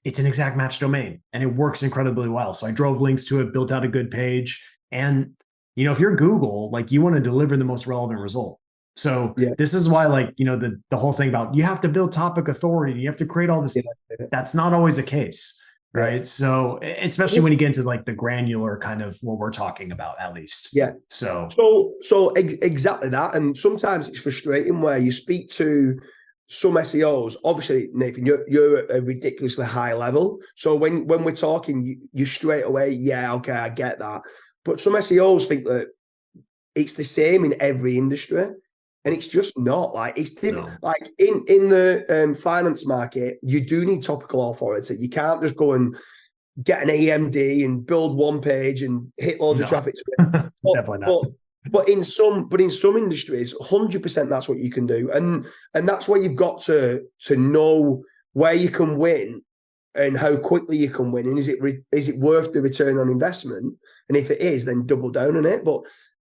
it's an exact match domain, and it works incredibly well. So I drove links to it, built out a good page. And, if you're Google, like, you want to deliver the most relevant result. So this is why, like, the whole thing about you have to build topic authority, you have to create all this. That's not always the case. Right. So especially when you get into like the granular kind of what we're talking about, at least. Yeah. So exactly that. And sometimes it's frustrating where you speak to some SEOs. Obviously, Nathan, you're at a ridiculously high level. So when we're talking, you straight away, okay, I get that. But some SEOs think that it's the same in every industry, and it's just not. Like, it's different. No. Like in the finance market, you do need topical authority. You can't just go and get an AMD and build one page and hit loads of traffic to it. Definitely not. But in some industries, 100% that's what you can do, and that's where you've got to know where you can win and how quickly you can win, and is it worth the return on investment? And if it is, then double down on it. But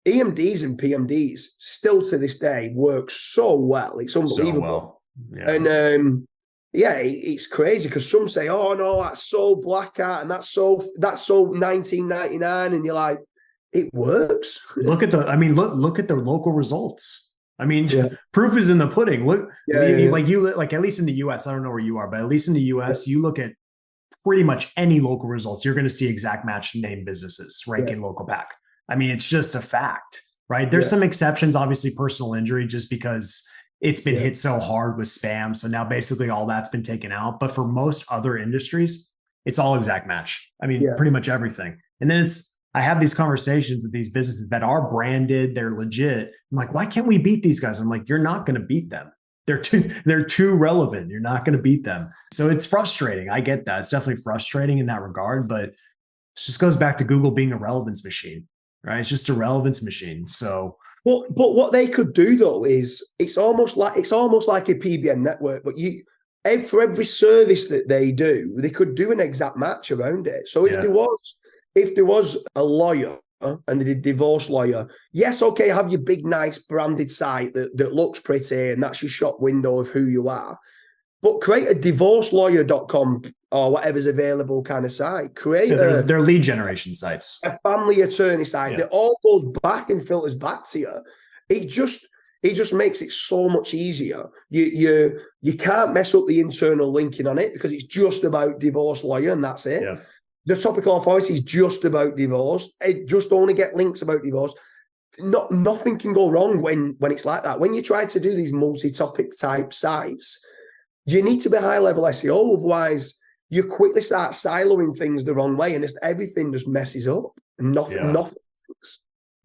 EMDs and PMDs still to this day work so well; it's unbelievable. So well. Yeah. And it's crazy because some say, "Oh no, that's so black hat and that's so 1999," and you're like, it works. Look at the local results. I mean, Yeah. proof is in the pudding. Look, Yeah. like at least in the US, I don't know where you are, but at least in the US, you look at pretty much any local results, you're going to see exact match name businesses ranking local pack. I mean, it's just a fact, right? There's some exceptions, obviously personal injury, just because it's been hit so hard with spam. So now basically all that's been taken out. But for most other industries, it's all exact match. I mean, pretty much everything. And then I have these conversations with these businesses that are branded, they're legit. I'm like, why can't we beat these guys? I'm like, you're not going to beat them. They're too relevant. You're not going to beat them. So it's frustrating. I get that. It's definitely frustrating in that regard, but it just goes back to Google being a relevance machine, right? It's just a relevance machine. So, but what they could do though is it's almost like a PBN network, but for every service that they do, they could do an exact match around it. So if there was a lawyer and they did divorce lawyer, yes, okay, have your big, nice branded site that looks pretty and that's your shop window of who you are. But create a divorcelawyer.com or whatever's available kind of site. Create they're lead generation sites. A family attorney site that all goes back and filters back to you. It just makes it so much easier. You can't mess up the internal linking on it because it's just about divorce lawyer and that's it. Yeah. The topical authority is just about divorce. It just only get links about divorce. Nothing can go wrong when it's like that. When you try to do these multi-topic type sites, you need to be high-level SEO. Otherwise, you quickly start siloing things the wrong way and everything just messes up. Nothing.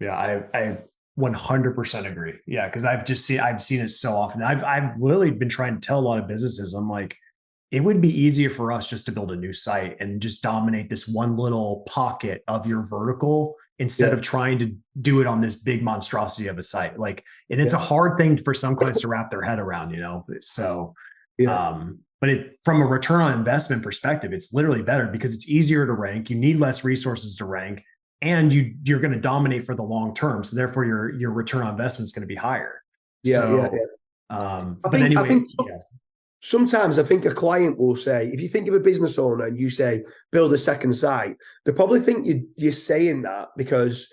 Yeah, I 100% agree. Yeah, because I've seen it so often. I've literally been trying to tell a lot of businesses, I'm like, it would be easier for us just to build a new site and just dominate this one little pocket of your vertical instead of trying to do it on this big monstrosity of a site. Like, and it's a hard thing for some clients to wrap their head around, So, but from a return on investment perspective, it's literally better because it's easier to rank. You need less resources to rank, and you're going to dominate for the long term. So therefore, your return on investment is going to be higher. Sometimes I think a client will say, if you think of a business owner and you say, build a second site, they probably think you're saying that because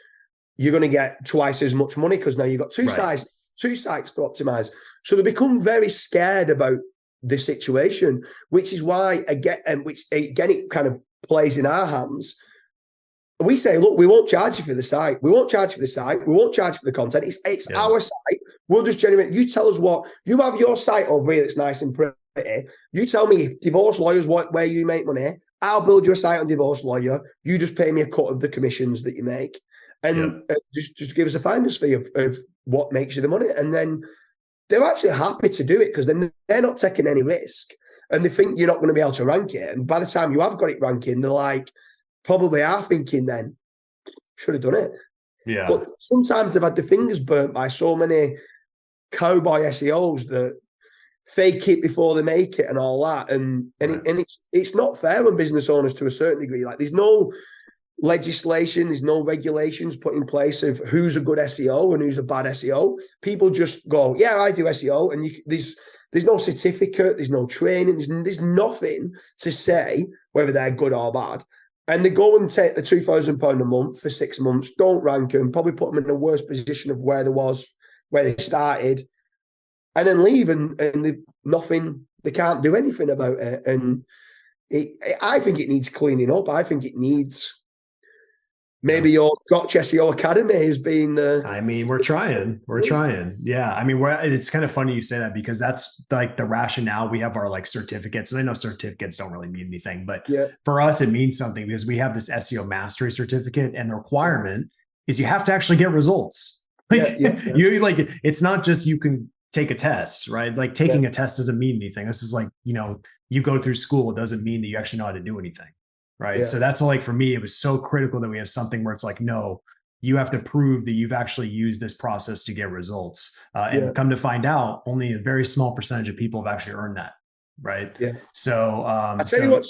you're going to get twice as much money because now you've got two sites to optimize. So they become very scared about the situation, which is why, again, it kind of plays in our hands. We say, look, we won't charge you for the site. We won't charge you for the site. We won't charge you for the content. It's our site. We'll just generate. You tell us what you have your site over here that's nice and pretty. You tell me if divorce lawyers where you make money. I'll build you a site on divorce lawyer. You just pay me a cut of the commissions that you make, and just give us a finder's fee of what makes you the money. And then they're actually happy to do it because then they're not taking any risk, and they think you're not going to be able to rank it. And by the time you have got it ranking, they're like, probably are thinking then, should have done it. Yeah. But sometimes they've had their fingers burnt by so many cowboy SEOs that fake it before they make it and all that. And it's not fair on business owners to a certain degree. Like there's no legislation, there's no regulations put in place of who's a good SEO and who's a bad SEO. People just go, yeah, I do SEO. And there's no certificate, there's no training, there's nothing to say whether they're good or bad. And they go and take the £2,000 a month for 6 months, don't rank them, probably put them in a worse position of where they started, and then leave and they can't do anything about it. And I think it needs cleaning up. I think it needs maybe your Gotch SEO Academy has been the... I mean, we're trying. Yeah. I mean, it's kind of funny you say that because that's like the rationale. We have our like certificates, and I know certificates don't really mean anything, but for us, it means something because we have this SEO mastery certificate, and the requirement is you have to actually get results. You like, it's not just you can take a test, right? Like taking a test doesn't mean anything. This is like, you go through school. It doesn't mean that you actually know how to do anything. Right. Yeah. So that's like, for me, it was so critical that we have something where it's like, no, you have to prove that you've actually used this process to get results. And come to find out, only a very small percentage of people have actually earned that. Right. Yeah. So I tell you what,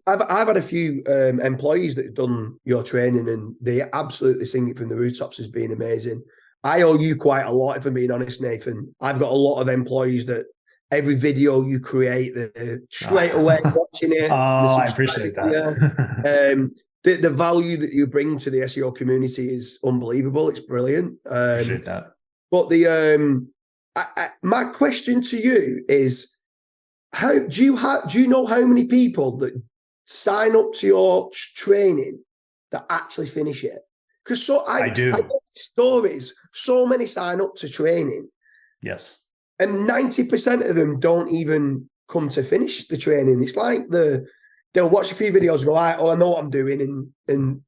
I've had a few employees that have done your training and they absolutely sing it from the rooftops as being amazing. I owe you quite a lot, if I'm being honest, Nathan. I've got a lot of employees that every video you create, they're straight away watching it. I appreciate that. The value that you bring to the SEO community is unbelievable. It's brilliant. Appreciate that. But my question to you is, how do you know how many people that sign up to your training that actually finish it? Because I do. I get stories. So many sign up to training. Yes. And 90% of them don't even come to finish the training. It's like they'll watch a few videos and go, I know what I'm doing, and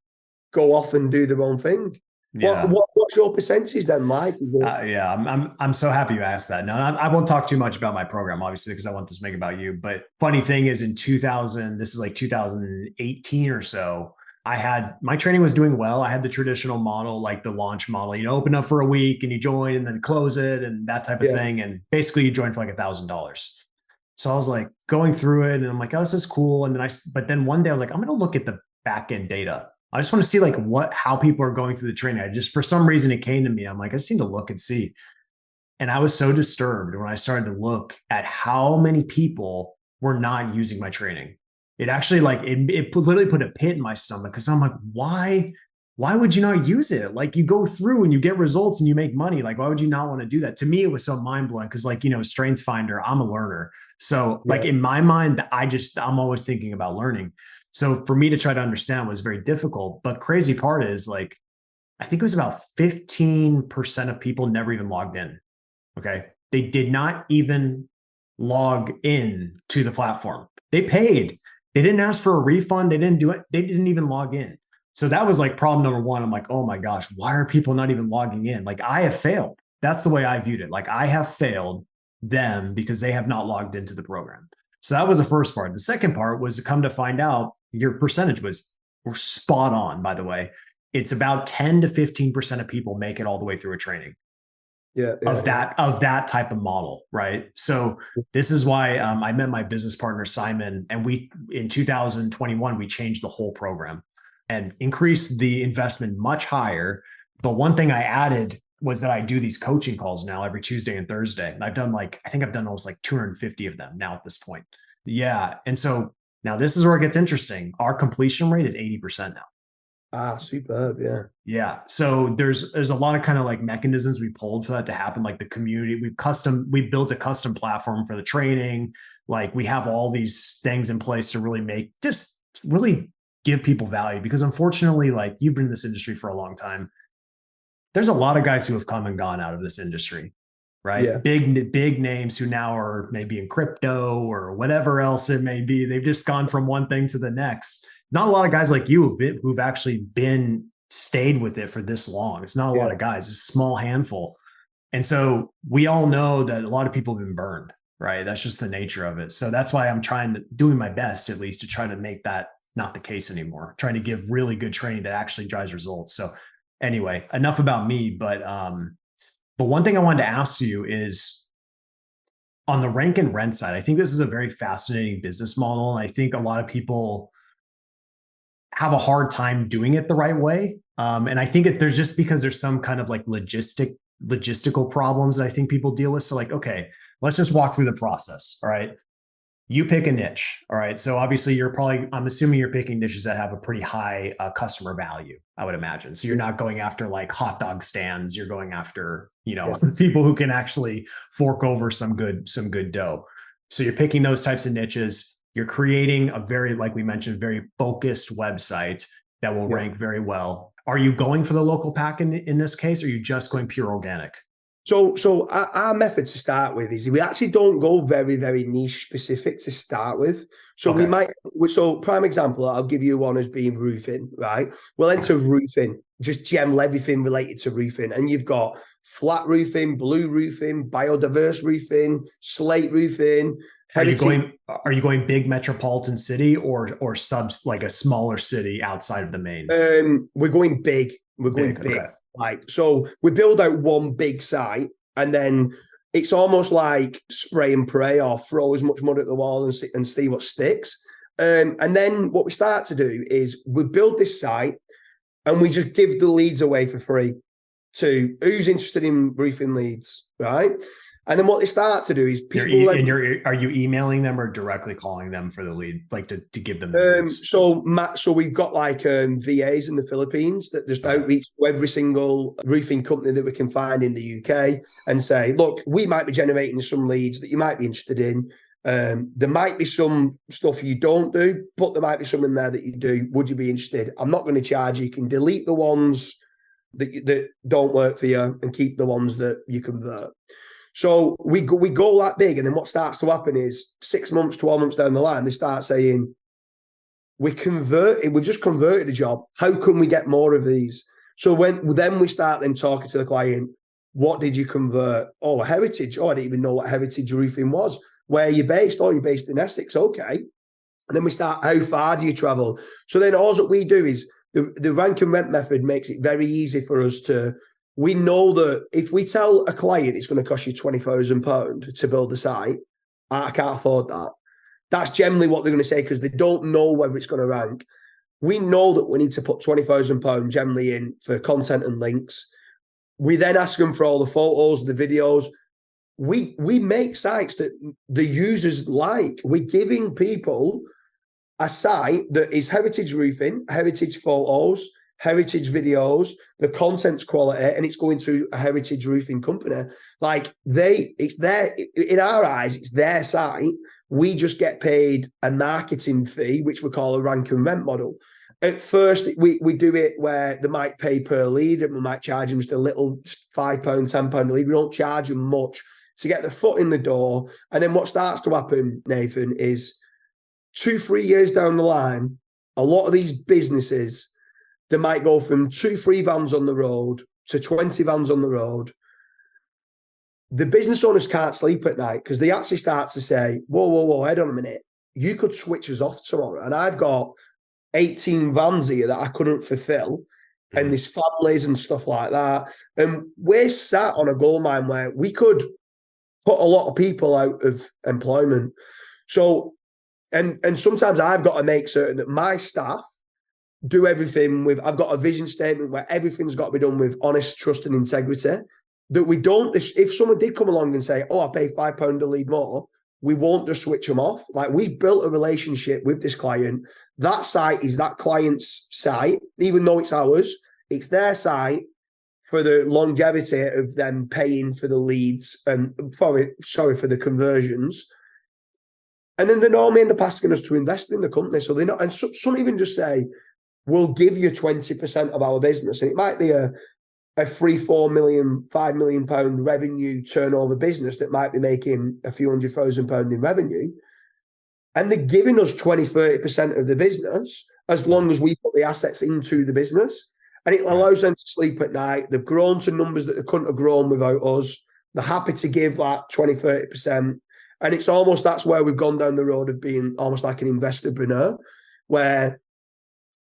go off and do their own thing. Yeah. What's your percentage then like? Yeah, I'm so happy you asked that. Now, I won't talk too much about my program, obviously, because I want this to make about you. But funny thing is, in 2000, this is like 2018 or so, my training was doing well. I had the traditional model, like the launch model, open up for a week and you join and then close it and that type of thing. And basically you join for like $1,000. So I was like going through it and I'm like, oh, this is cool. And then but then one day I was like, I'm going to look at the back end data. I just want to see like how people are going through the training. For some reason it came to me. I'm like, I just need to look and see. And I was so disturbed when I started to look at how many people were not using my training. It actually literally put a pit in my stomach, because I'm like, why would you not use it? Like, you go through and you get results and you make money. Like, why would you not want to do that? To me, it was so mind blowing, because Strengths Finder, I'm a learner. So like in my mind, I'm always thinking about learning. So for me to try to understand was very difficult. But crazy part is, like, I think it was about 15% of people never even logged in. Okay. They did not even log in to the platform. They paid. They didn't ask for a refund. They didn't do it. They didn't even log in. So that was like problem number one. I'm like, oh my gosh, why are people not even logging in? Like, I have failed. That's the way I viewed it. Like, I have failed them because they have not logged into the program. So that was the first part. The second part was to come to find out your percentage were spot on, by the way. It's about 10 to 15% of people make it all the way through a training. Of that type of model, right? So this is why I met my business partner, Simon, and in 2021, we changed the whole program and increased the investment much higher. But one thing I added was that I do these coaching calls now every Tuesday and Thursday. And I think I've done almost like 250 of them now at this point. Yeah. And so now this is where it gets interesting. Our completion rate is 80% now. Superb. Yeah. Yeah. So there's a lot of kind of like mechanisms we pulled for that to happen. Like the community, we built a custom platform for the training. Like, we have all these things in place to really give people value, because unfortunately, like, you've been in this industry for a long time. There's a lot of guys who have come and gone out of this industry, right? Yeah. Big names who now are maybe in crypto or whatever else it may be. They've just gone from one thing to the next. Not a lot of guys like you who've actually stayed with it for this long. It's not a lot of guys. It's a small handful. And so we all know that a lot of people have been burned, right? That's just the nature of it. So that's why I'm doing my best, at least, to try to make that not the case anymore. Trying to give really good training that actually drives results. So anyway, enough about me. But one thing I wanted to ask you is, on the rank and rent side, I think this is a very fascinating business model. And I think a lot of people have a hard time doing it the right way. And I think there's just because there's some kind of like logistical problems that I think people deal with. So like, okay, let's just walk through the process. All right. You pick a niche. All right. So obviously I'm assuming you're picking niches that have a pretty high customer value, I would imagine. So you're not going after like hot dog stands. You're going after, people who can actually fork over some good dough. So you're picking those types of niches. You're creating a like we mentioned, very focused website that will rank very well. Are you going for the local pack in this case, or are you just going pure organic? So our method to start with is we actually don't go very, very niche specific to start with. So prime example, I'll give you one as being roofing, right? We'll enter roofing, just general everything related to roofing. And you've got flat roofing, blue roofing, biodiverse roofing, slate roofing. Are you going big metropolitan city or subs, like a smaller city outside of the main? We're going big. We're going big. Okay. Like, so we build out one big site, and then it's almost like spray and pray, or throw as much mud at the wall and see what sticks. And then what we start to do is we build this site and we just give the leads away for free to who's interested in roofing leads, right? And then what they start to do is people. Are you emailing them or directly calling them for the lead, like to give them the leads? So we've got like VAs in the Philippines that just outreach to every single roofing company that we can find in the UK and say, look, we might be generating some leads that you might be interested in. There might be some stuff you don't do, but there might be some in there that you do. Would you be interested? I'm not going to charge you. You can delete the ones that don't work for you and keep the ones that you convert. So we go that big, and then what starts to happen is 6 months, 12 months down the line, they start saying, we've just converted a job. How can we get more of these? So then we start then talking to the client, what did you convert? Oh, heritage. Oh, I didn't even know what heritage roofing was. Where are you based? Oh, you're based in Essex. Okay. And then we start, how far do you travel? So then all that we do is the rank and rent method makes it very easy for us to, we know that if we tell a client it's going to cost you £20,000 to build the site, I can't afford that. That's generally what they're going to say because they don't know whether it's going to rank. We know that we need to put £20,000 generally in for content and links. We then ask them for all the photos, the videos. We make sites that the users like. We're giving people a site that is heritage roofing, heritage photos, heritage videos, the content's quality, and it's going to a heritage roofing company. Like it's their, in our eyes, it's their site. We just get paid a marketing fee, which we call a rank and rent model. At first, we do it where they might pay per lead, and we might charge them just a little, just £5, £10 a lead. We don't charge them much to get the foot in the door. And then what starts to happen, Nathan, is 2-3 years down the line, a lot of these businesses, they might go from 2-3 vans on the road to 20 vans on the road. The business owners can't sleep at night because they actually start to say, whoa, hold on a minute. You could switch us off tomorrow. And I've got 18 vans here that I couldn't fulfill. And there's families and stuff like that. And we're sat on a gold mine where we could put a lot of people out of employment. So, and sometimes I've got to make certain that my staff do everything with, I've got a vision statement where everything's got to be done with honest, trust and integrity. That we don't, if someone did come along and say, oh, I pay £5 a lead more, we won't just switch them off. Like, we've built a relationship with this client. That site is that client's site, even though it's ours, it's their site for the longevity of them paying for the leads and for the conversions. And then they normally end up asking us to invest in the company. So they're not, and some even just say, we'll give you 20% of our business. And it might be a 3-4 million, £5 million revenue turnover business that might be making a few £100,000 in revenue. And they're giving us 20-30% of the business as long as we put the assets into the business. And it allows them to sleep at night. They've grown to numbers that they couldn't have grown without us. They're happy to give like 20-30%. And it's almost, that's where we've gone down the road of being almost like an investorpreneur, where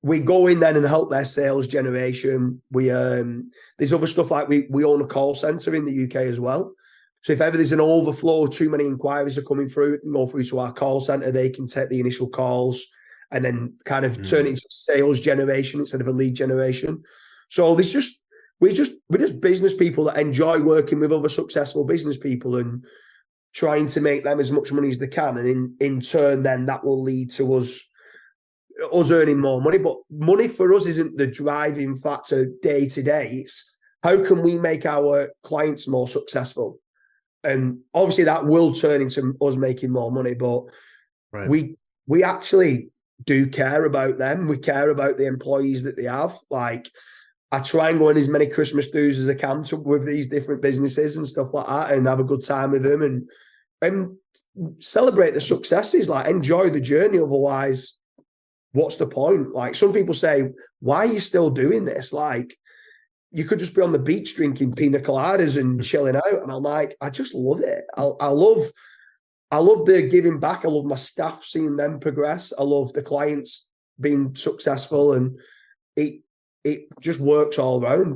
we go in then and help their sales generation. There's other stuff like we own a call center in the UK as well. So if ever there's an overflow, too many inquiries are coming through, it can go through to our call center. They can take the initial calls and then kind of turn it into sales generation instead of a lead generation. So we're just business people that enjoy working with other successful business people and trying to make them as much money as they can. And in turn, then that will lead to us earning more money. But money for us isn't the driving factor day to day. It's how can we make our clients more successful? And obviously that will turn into us making more money, but we actually do care about them. We care about the employees that they have. Like, I try and go on as many Christmas do's as I can with these different businesses and stuff like that, and have a good time with them and celebrate the successes, like enjoy the journey. Otherwise, what's the point? Like, some people say, why are you still doing this? Like, you could just be on the beach drinking pina coladas and chilling out. And I'm like, I just love it. I love the giving back. I love my staff, seeing them progress. I love the clients being successful, and it just works all around.